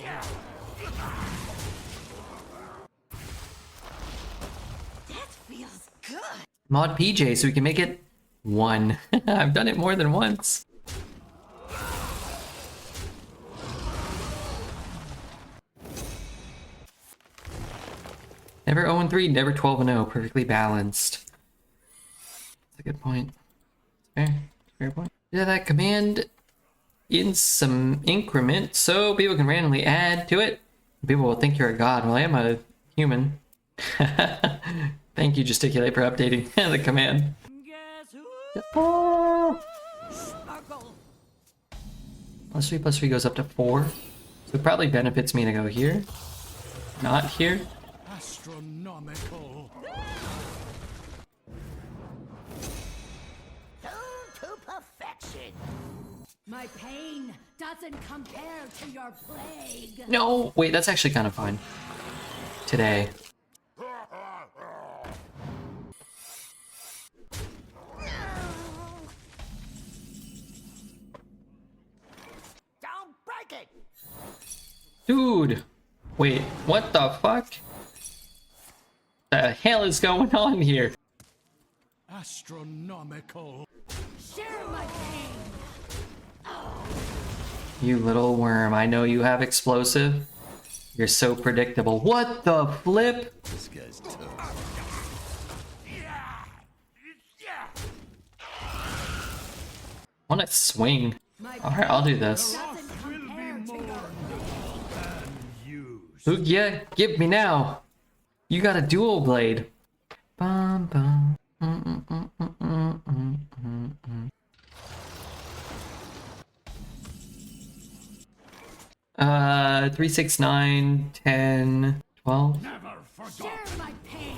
That feels good. Mod PJ so we can make it 1. I've done it more than once. Never 0-3, never 12-0. Perfectly balanced. That's a good point. Fair. Fair point. Yeah, that command in some increment so people can randomly add to it. People will think you're a god. Well, I am a human. Thank you, Gesticulate, for updating the command. Guess who? Oh! Sparkle. +3/+3 goes up to 4. So it probably benefits me to go here. Not here. Astronomical. Tuned to perfection. My pain doesn't compare to your plague. No! Wait, that's actually kind of fun. Today. Don't break it. Dude! Wait, what the fuck? The hell is going on here? Astronomical. Share my pain. You little worm, I know you have explosive. You're so predictable. What the flip? This guy's tough. I want to swing. My Alright, I'll do this. doesn't compare to your Lugia, give me now. You got a dual blade. Bum, bum. 3, 6, 9, 10, 12. Never forgot share my pain.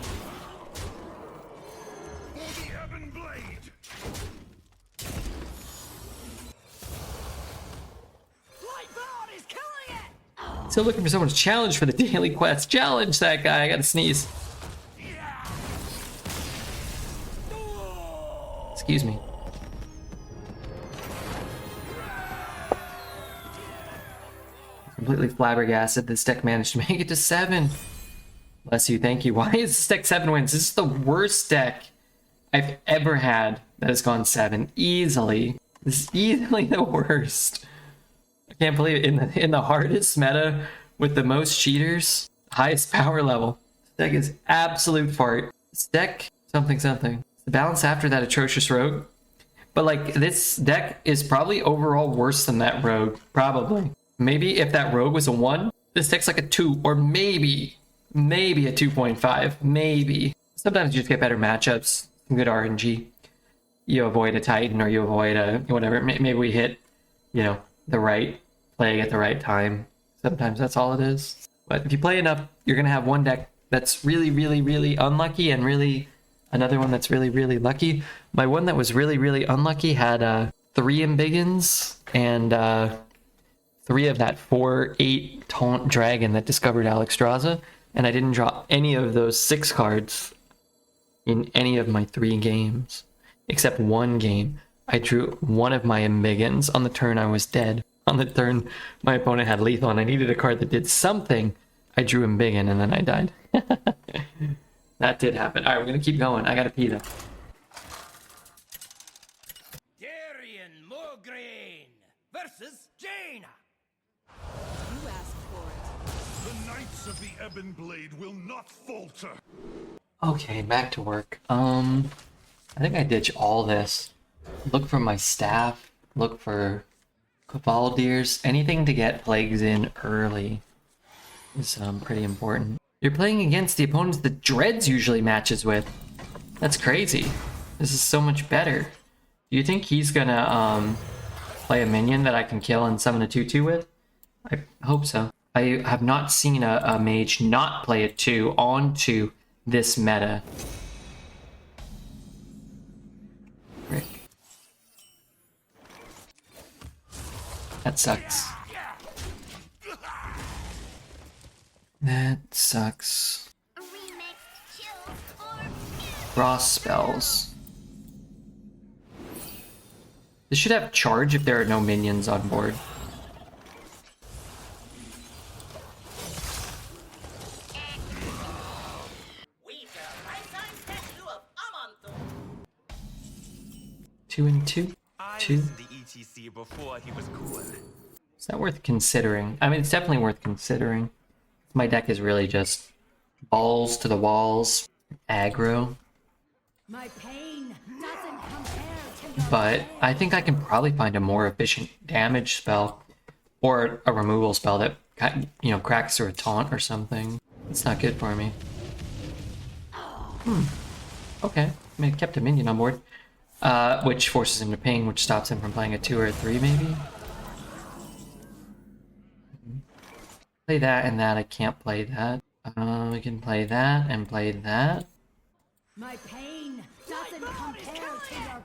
the Ebon Blade. Lightbound is killing it. Still looking for someone to challenge for the daily quest. Challenge that guy. I gotta sneeze. Excuse me. Completely flabbergasted this deck managed to make it to 7. Bless you, thank you. Why is this deck 7 wins? This is the worst deck I've ever had that has gone 7 easily. This is easily the worst. I can't believe it. In the hardest meta with the most cheaters, highest power level. This deck is absolute fart. This deck, something. The balance after that atrocious rogue. But like, this deck is probably overall worse than that rogue. Probably. Maybe if that rogue was a 1, this deck's like a 2, or maybe a 2.5. Maybe. Sometimes you just get better matchups, some good RNG. You avoid a Titan, or you avoid a whatever. Maybe we hit, you know, the right play at the right time. Sometimes that's all it is. But if you play enough, you're gonna have one deck that's really, really, really unlucky, and really another one that's really, really lucky. My one that was really, really unlucky had 3 Embiggens and 3 of that 4/8 Taunt Dragon that discovered Alexstrasza, and I didn't draw any of those 6 cards in any of my 3 games. Except one game. I drew one of my Embiggens on the turn I was dead. On the turn my opponent had lethal and I needed a card that did something. I drew Embiggen and then I died. That did happen. Alright, we're gonna keep going. I gotta pee though. Darian Mograine versus Jaina. You asked for it. The Knights of the Ebon Blade will not falter. Okay, back to work. I think I ditch all this. Look for my staff. Look for Cavaldiers. Anything to get plagues in early is pretty important. You're playing against the opponents that Dreads usually matches with. That's crazy. This is so much better. Do you think he's gonna play a minion that I can kill and summon a 2/2 with? I hope so. I have not seen a mage not play a 2 onto this meta. Rick. That sucks. That sucks. Frost spells. This should have charge if there are no minions on board. Two and two. I Two. listened to ETC before he was cool. Is that worth considering? I mean, it's definitely worth considering. My deck is really just balls to the walls, aggro. My pain doesn't compare to your But I think I can probably find a more efficient damage spell, or a removal spell that, you know, cracks through a taunt or something. It's not good for me. Okay, I mean, it kept a minion on board, which forces him to ping, which stops him from playing a 2 or a 3 maybe. Play that and that. I can't play that. We can play that and play that. My pain doesn't compare to your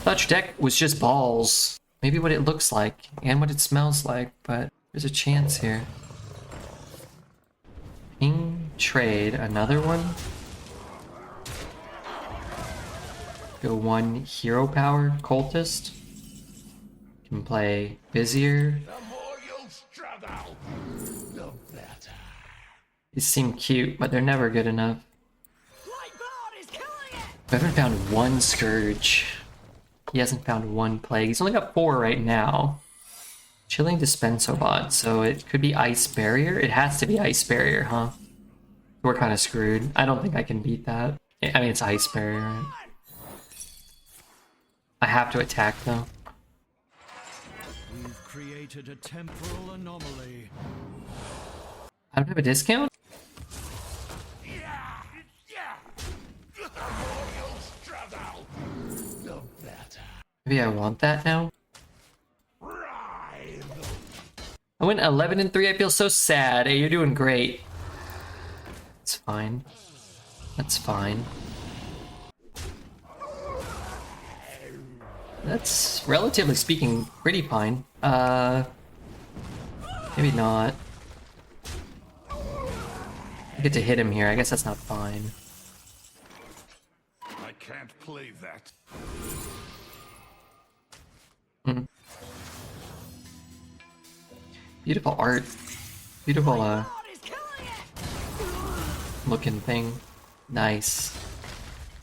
Thought your deck was just balls. Maybe what it looks like and what it smells like, but there's a chance here. Ping, trade, another one. Go 1 hero power cultist. Can play Vizier. The more you'll struggle, the better. These seem cute, but they're never good enough. Lightbone is killing it! I haven't found 1 Scourge. He hasn't found 1 Plague. He's only got 4 right now. Chilling Dispensobot, so it could be Ice Barrier. It has to be Ice Barrier, huh? We're kind of screwed. I don't think I can beat that. I mean, it's Ice Barrier, right? I have to attack, though. We've created a temporal anomaly. I don't have a discount? The more you'll struggle, the better. Maybe I want that now? Writhe. I went 11 and 3. I feel so sad. Hey, you're doing great. It's fine. That's fine. That's, relatively speaking, pretty fine. Maybe not. I get to hit him here. I guess that's not fine. I can't play that. Beautiful art. Beautiful, looking thing. Nice.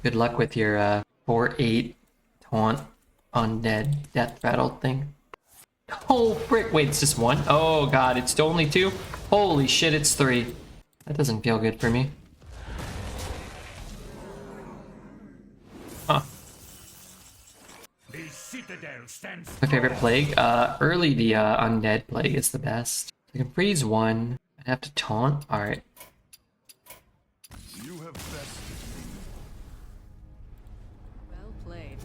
Good luck with your 4-8 taunt undead death rattle thing. Oh frick, wait, it's just one? Oh god, it's only two? Holy shit, it's three. That doesn't feel good for me. Huh. My favorite plague? Early the undead plague is the best. I can freeze one. I'd have to taunt? Alright. You have bested me. Well played.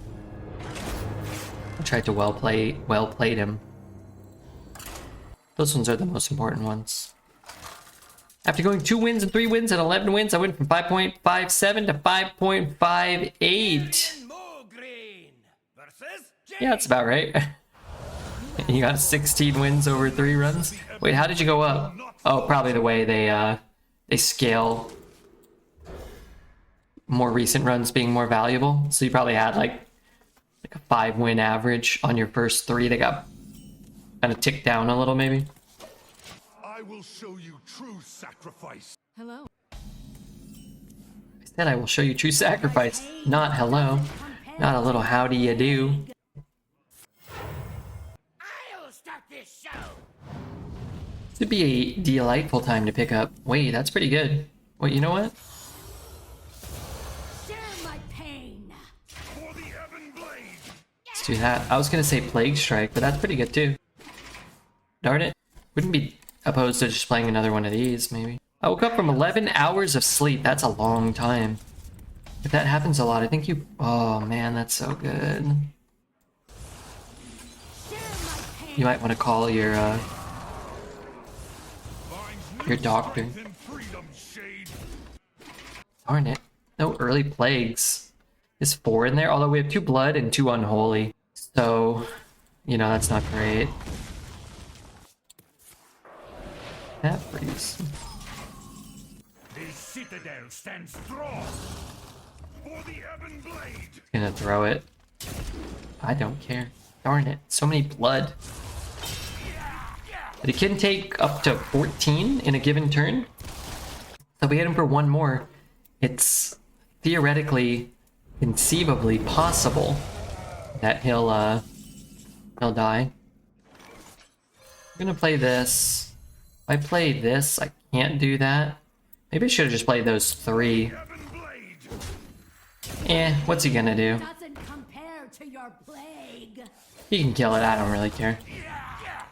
I tried to well played him. Those ones are the most important ones. After going 2 wins and 3 wins and 11 wins, I went from 5.57 to 5.58. Yeah, that's about right. You got 16 wins over 3 runs. Wait, how did you go up? Oh, probably the way they scale more recent runs being more valuable. So you probably had like a 5-win average on your first 3 that got kind of ticked down a little, maybe. I will show you true sacrifice. Hello. I said I will show you true sacrifice, not hello, not a little how do you do. I'll start this show. This would be a delightful time to pick up. Wait, that's pretty good. Wait, you know what? Share my pain. For the Ebon Blade. Let's do that. I was gonna say Plague Strike, but that's pretty good too. Darn it. Wouldn't be opposed to just playing another one of these, maybe. I woke up from 11 hours of sleep. That's a long time. If that happens a lot, I think you... Oh man, that's so good. Share my pain. You might want to call your doctor. In freedom's shade. Darn it. No early plagues. Is 4 in there? Although we have 2 blood and 2 unholy. So, you know, that's not great. That freeze. The citadel stands strong. For the Ebon Blade. Gonna throw it. I don't care. Darn it. So many blood. But it can take up to 14 in a given turn. So if we hit him for 1 more, it's theoretically, conceivably possible that he'll die. I'm gonna play this. If I play this, I can't do that. Maybe I should have just played those 3. Ebon Blade. What's he gonna do? Doesn't compare to your plague. He can kill it, I don't really care.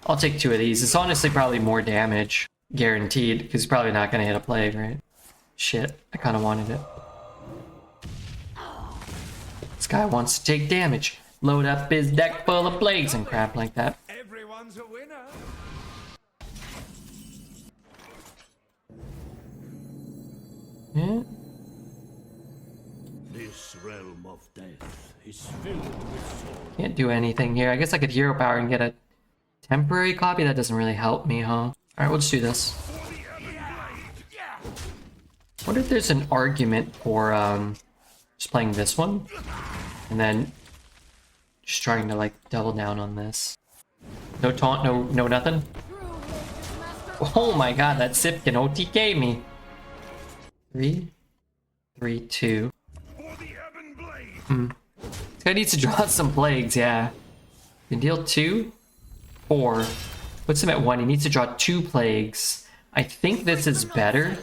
I'll take 2 of these. It's honestly probably more damage. Guaranteed, because he's probably not gonna hit a plague, right? Shit, I kinda wanted it. This guy wants to take damage. Load up his deck full of plagues and crap like that. Everyone's a winner. Yeah. This realm of death is filled with souls. Can't do anything here. I guess I could hero power and get a temporary copy. That doesn't really help me, huh? Alright, we'll just do this. What if there's an argument for just playing this one? And then just trying to like double down on this. No taunt, no nothing. Oh my god, that Sip can OTK me. 3, 3, 2. For the Ebon Blade. This guy needs to draw some plagues, yeah. You can deal 2, 4. Puts him at 1. He needs to draw 2 plagues. I think this is better.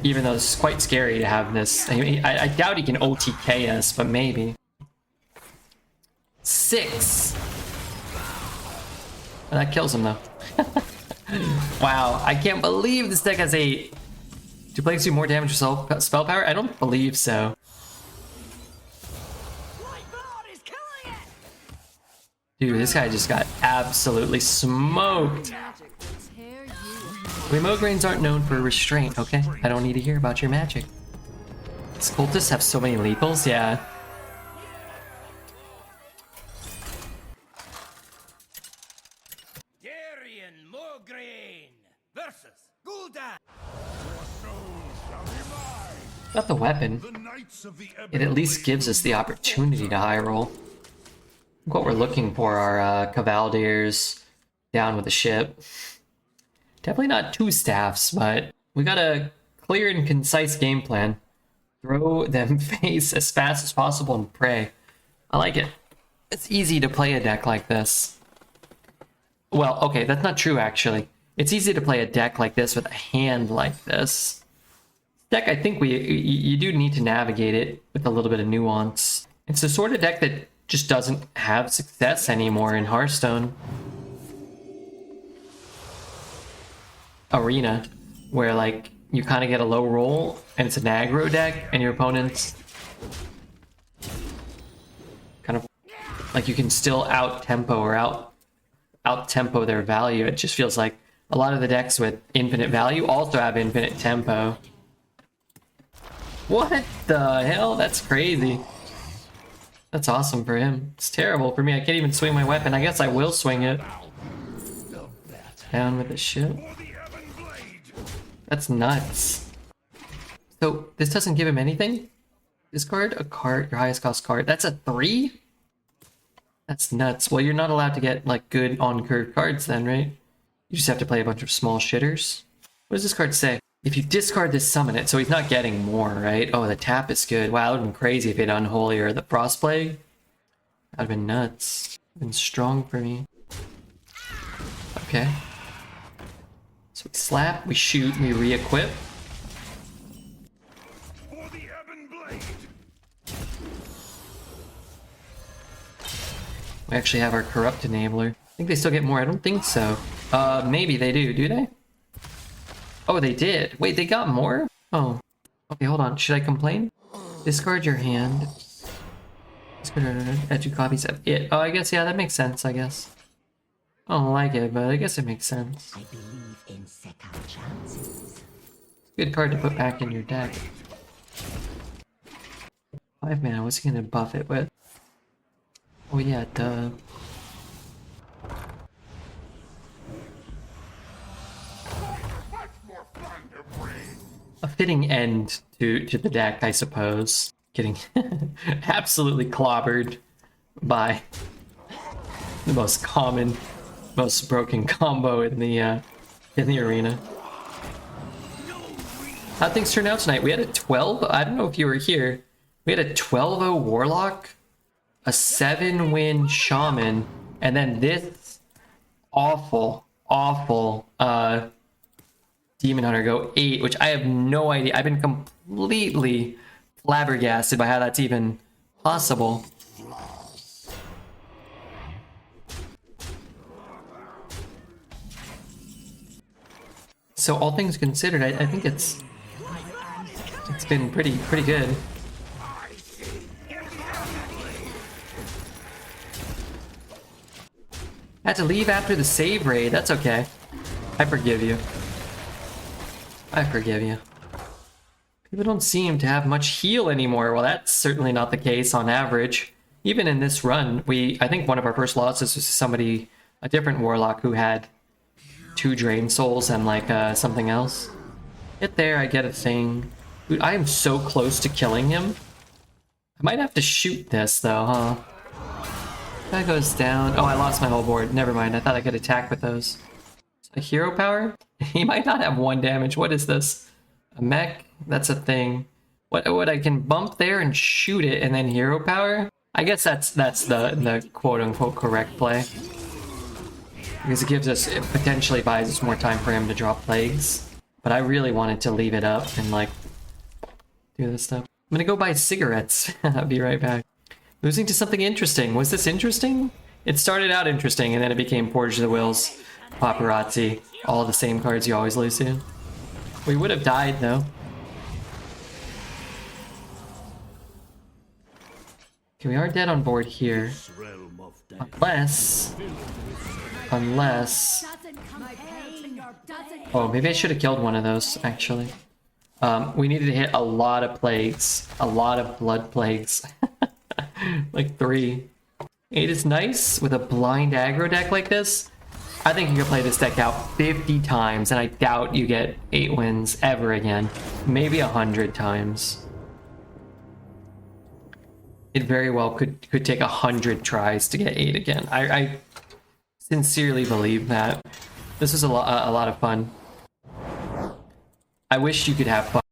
Even though it's quite scary to have this. I doubt he can OTK us, but maybe. 6. Oh, that kills him though. Wow, I can't believe this deck has 8. Do plagues do more damage with spell power? I don't believe so. Lightbot is killing it. Dude, this guy just got absolutely smoked. Magic will tear you. Remote grains aren't known for restraint, okay? I don't need to hear about your magic. These cultists have so many lethals, yeah. Darian Mograine versus Gul'dan. Not the weapon. The Knights of the Ebon It at least Blade gives us the opportunity to high roll. What we're looking for are Cavaldiers down with the ship. Definitely not 2 staffs, but we got a Clear and concise game plan. Throw them face as fast as possible and pray. I like it. It's easy to play a deck like this. Well, okay, that's not true actually. It's easy to play a deck like this with a hand like this. Deck, I think you do need to navigate it with a little bit of nuance. It's the sort of deck that just doesn't have success anymore in Hearthstone Arena, where like you kind of get a low roll and it's an aggro deck and your opponent's kind of like you can still out tempo or out tempo their value. It just feels like a lot of the decks with infinite value also have infinite tempo. What the hell? That's crazy. That's awesome for him. It's terrible for me. I can't even swing my weapon. I guess I will swing it. Down with the shit. That's nuts. So this doesn't give him anything? Discard a card, your highest cost card. That's a 3? That's nuts. Well, you're not allowed to get like good on-curve cards then, right? You just have to play a bunch of small shitters. What does this card say? If you discard this, summon it. So he's not getting more, right? Oh, the tap is good. Wow, it would have been crazy if he had Unholy or the Frost Plague. That would have been nuts. Been strong for me. Okay. So we slap, we shoot, we re-equip. For the Ebon Blade. We actually have our Corrupt Enabler. I think they still get more. I don't think so. Maybe they do they? Oh, they did. Wait, they got more? Oh. Okay, hold on. Should I complain? Discard your hand. Add 2 copies of it. Oh, I guess, yeah, that makes sense, I guess. I don't like it, but I guess it makes sense. I believe in second chances. Good card to put back in your deck. 5 mana, what's he gonna buff it with? Oh yeah, duh. A fitting end to the deck, I suppose. Getting absolutely clobbered by the most common, most broken combo in the arena. How'd things turn out tonight? We had a 12. I don't know if you were here. We had a 12-0 Warlock, a 7-win Shaman, and then this awful Demon Hunter go 8, which I have no idea. I've been completely flabbergasted by how that's even possible. So all things considered, I think it's been pretty good. Had to leave after the save raid. That's okay. I forgive you. I forgive you. People don't seem to have much heal anymore. Well, that's certainly not the case on average. Even in this run, I think one of our first losses was to somebody, a different Warlock who had 2 Drain Souls and like something else. Get there, I get a thing. Dude, I am so close to killing him. I might have to shoot this though, huh? That goes down. Oh, I lost my whole board. Never mind, I thought I could attack with those. A hero power? He might not have 1 damage. What is this? A mech? That's a thing. What I can bump there and shoot it and then hero power? I guess that's the quote-unquote correct play. Because it gives us, it potentially buys us more time for him to draw plagues. But I really wanted to leave it up and like do this stuff. I'm gonna go buy cigarettes. I'll be right back. Losing to something interesting. Was this interesting? It started out interesting and then it became Forge of the Wills, Paparazzi, all the same cards you always lose to. We would have died though. Okay, we are dead on board here. Unless... Oh, maybe I should have killed one of those, actually. We needed to hit a lot of plagues. A lot of blood plagues. Like 3. 8 is nice with a blind aggro deck like this. I think you can play this deck out 50 times, and I doubt you get 8 wins ever again. Maybe 100 times. It very well could take 100 tries to get 8 again. I sincerely believe that. This was a lot of fun. I wish you could have fun